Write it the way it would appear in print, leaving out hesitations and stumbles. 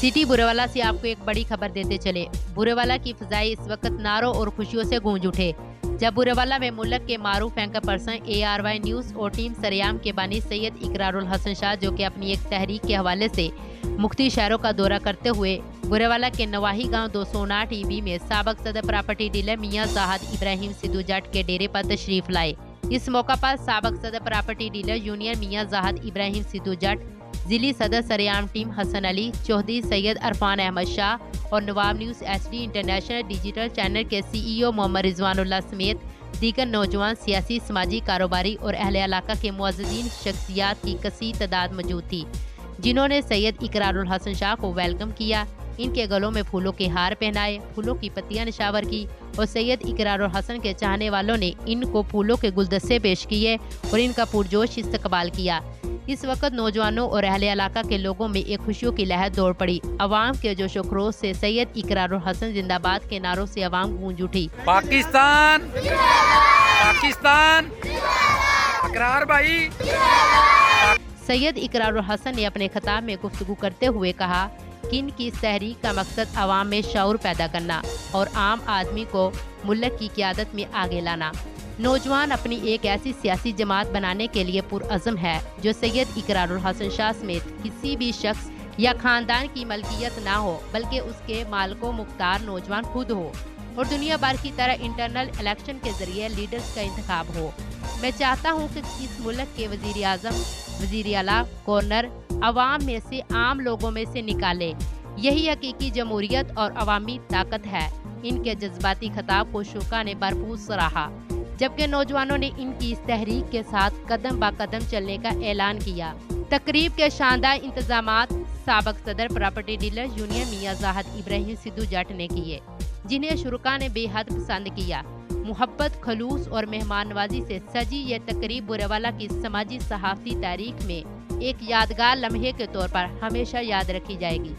City Burewala से आपको एक बड़ी खबर देते चले। बुरेवाला की फिजाई इस वक्त नारों और खुशियों से गूंज उठे जब बुरेवाला में मुल्क के मारूफ एंकर पर्सन ARY न्यूज और टीम सरेआम के बानी सैयद इकरारुल हसन शाह, जो कि अपनी एक तहरीक के हवाले से मुख्ती शहरों का दौरा करते हुए बुरेवाला के नवाही गांव 259 EB में साबक सदर प्रॉपर्टी डीलर मियां जाहद इब्राहिम सिद्धू जट के डेरे पर तशरीफ लाए। इस मौका पर साबक सदर property dealer union Mian Zahid Ibrahim Sidhu Jatt, जिली सदर सरेआम टीम हसन अली चौधरी, सैयद अरफान अहमद शाह और Nawab news HD international digital channel के CEO मोहम्मद रिजवानुल्लाह समेत दीगर नौजवान, सियासी, समाजी, कारोबारी और अहले इलाका के मुअज़्ज़िज़ीन शख्सियात की कसीर तादाद मौजूद थी, जिन्होंने सैयद इकरारुल हसन शाह को वेलकम किया। इनके गलों में फूलों के हार पहनाए, फूलों की पत्तियां निशावर की और सैयद इकरारुल हसन के चाहने वालों ने इनको फूलों के गुलदस्ते पेश किए और इनका पुरजोश इस्तकबाल किया। इस वक्त नौजवानों और अहले इलाका के लोगों में एक खुशियों की लहर दौड़ पड़ी। अवाम के जोशो खरोश से सैयद इकरारुल हसन जिंदाबाद के नारों से अवाम गूंज उठी। पाकिस्तान पाकिस्तान इकरार भाई। सैयद इकरारुल हसन ने अपने खिताब में गुफ्तगू करते हुए कहा कि इनकी इस तहरीक का मकसद अवाम में शऊर पैदा करना और आम आदमी को मुल्क की क़यादत में आगे लाना। नौजवान अपनी एक ऐसी सियासी जमात बनाने के लिए पुरअज़म है जो सैयद इकरारुल हसन शाह समेत किसी भी शख्स या खानदान की मलकियत ना हो, बल्कि उसके मालिको मुख्तार नौजवान खुद हो और दुनिया भर की तरह इंटरनल इलेक्शन के जरिए लीडर्स का इंतखाब हो। मैं चाहता हूँ कि इस मुल्क के वज़ीर आज़म, वज़ीर आला, गवर्नर अवाम में से, आम लोगों में से निकाले। यही हकीकी जमहूरियत और अवामी ताकत है। इनके जज्बाती खिताब को शुरा ने भरपूर सराहा, जबकि नौजवानों ने इनकी इस तहरीक के साथ कदम ब कदम चलने का ऐलान किया। तकरीब के शानदार इंतजामात साबक सदर property dealer union Mian Zahid Ibrahim Sidhu जट ने किए, जिन्हें शुरा ने बेहद पसंद किया। मुहब्बत, खलूस और मेहमान नवाजी से सजी ये तकरीब बुरेवाला की समाजी सहाफ़ती तारीख में एक यादगार लम्हे के तौर पर हमेशा याद रखी जाएगी।